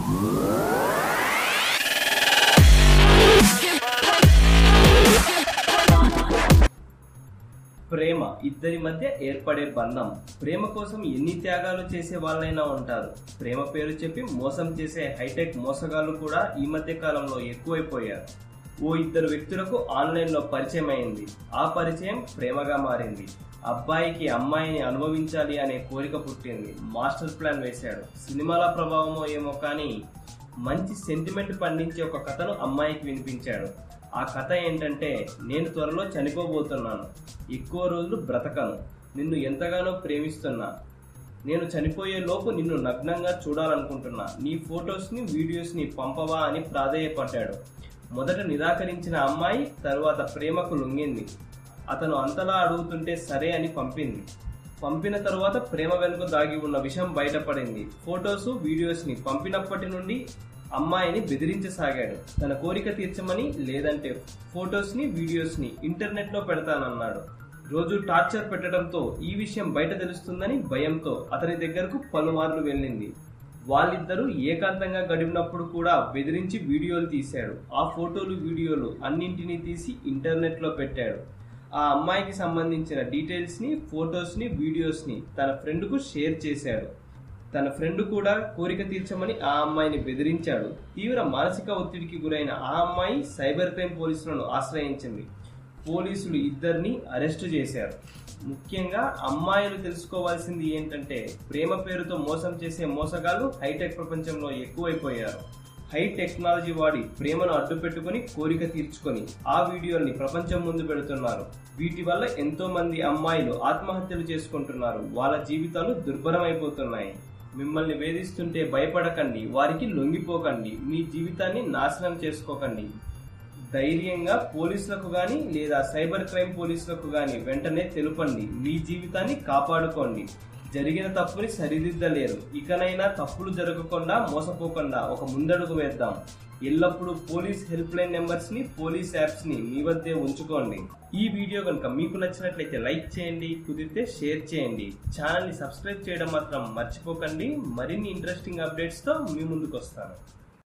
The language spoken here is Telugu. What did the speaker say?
ప్రేమ ఇద్దరి మధ్య ఏర్పడే బంధం. ప్రేమ కోసం ఎన్ని త్యాగాలు చేసే వాళ్ళైనా ఉంటారు. ప్రేమ పేరు చెప్పి మోసం చేసే హైటెక్ మోసగాళ్లు కూడా ఈ మధ్య కాలంలో ఎక్కువైపోయారు. ఓ ఇద్దరు వ్యక్తులకు ఆన్లైన్లో పరిచయం అయింది. ఆ పరిచయం ప్రేమగా మారింది. అబ్బాయికి అమ్మాయిని అనుభవించాలి అనే కోరిక పుట్టింది. మాస్టర్ ప్లాన్ వేశాడు. సినిమాల ప్రభావమో ఏమో కానీ మంచి సెంటిమెంట్ పండించే ఒక కథను అమ్మాయికి వినిపించాడు. ఆ కథ ఏంటంటే, నేను త్వరలో చనిపోబోతున్నాను, ఎక్కువ రోజులు బ్రతకను, నిన్ను ఎంతగానో ప్రేమిస్తున్నా, నేను చనిపోయే లోపు నిన్ను నగ్నంగా చూడాలనుకుంటున్నా, నీ ఫొటోస్ని వీడియోస్ని పంపవా అని ప్రాధేయపడ్డాడు. మొదట నిరాకరించిన అమ్మాయి తరువాత ప్రేమకు లొంగింది. అతను అంతలా అడుగుతుంటే సరే అని పంపింది. పంపిన తరువాత ప్రేమ వెనుక దాగి ఉన్న విషయం బయటపడింది. ఫొటోస్ వీడియోస్ని పంపినప్పటి నుండి అమ్మాయిని బెదిరించసాగాడు. తన కోరిక తీర్చమని, లేదంటే ఫొటోస్ని వీడియోస్ని ఇంటర్నెట్లో పెడతానన్నాడు. రోజు టార్చర్ పెట్టడంతో ఈ విషయం బయట తెలుస్తుందని భయంతో అతని దగ్గరకు పలుమార్లు వెళ్ళింది. వాళ్ళిద్దరూ ఏకాంతంగా గడిపినప్పుడు కూడా బెదిరించి వీడియోలు తీశాడు. ఆ ఫోటోలు వీడియోలు అన్నింటినీ తీసి ఇంటర్నెట్లో పెట్టాడు. ఆ అమ్మాయికి సంబంధించిన డీటెయిల్స్ని, ఫొటోస్ని, వీడియోస్ని తన ఫ్రెండ్కు షేర్ చేశాడు. తన ఫ్రెండ్ కూడా కోరిక తీర్చమని ఆ అమ్మాయిని బెదిరించాడు. తీవ్ర మానసిక ఒత్తిడికి గురైన ఆ అమ్మాయి సైబర్ క్రైమ్ పోలీసులను ఆశ్రయించింది. పోలీసులు ఇద్దరిని అరెస్టు చేశారు. ముఖ్యంగా అమ్మాయిలు తెలుసుకోవాల్సింది ఏంటంటే, ప్రేమ పేరుతో మోసం చేసే మోసగాళ్లు హైటెక్ ప్రపంచంలో ఎక్కువైపోయారు. హై టెక్నాలజీ వాడి ప్రేమను అడ్డు పెట్టుకుని కోరిక తీర్చుకొని ఆ వీడియోల్ని ప్రపంచం ముందు పెడుతున్నారు. వీటి వల్ల ఎంతో మంది అమ్మాయిలు ఆత్మహత్యలు చేసుకుంటున్నారు. వాళ్ళ జీవితాలు దుర్భరమైపోతున్నాయి. మిమ్మల్ని వేధిస్తుంటే భయపడకండి, వారికి లొంగిపోకండి, మీ జీవితాన్ని నాశనం చేసుకోకండి. ధైర్యంగా పోలీసులకు గాని లేదా సైబర్ క్రైమ్ పోలీసులకు గాని వెంటనే తెలుపండి. మీ జీవితాన్ని కాపాడుకోండి. జరిగిన తప్పుని సరిదిద్దలేరు. ఇకనైనా తప్పులు జరగకుండా, మోసపోకుండా ఒక ముందడుగు వేద్దాం. ఎల్లప్పుడూ పోలీస్ హెల్ప్ లైన్ నెంబర్స్ ని, పోలీస్ యాప్స్ ని మీ వద్దే ఉంచుకోండి. ఈ వీడియో కనుక మీకు నచ్చినట్లయితే లైక్ చేయండి, కుదిరితే షేర్ చేయండి. ఛానల్ ని సబ్స్క్రైబ్ చేయడం మాత్రం మర్చిపోకండి. మరిన్ని ఇంట్రెస్టింగ్ అప్డేట్స్ తో మీ ముందుకు వస్తాను.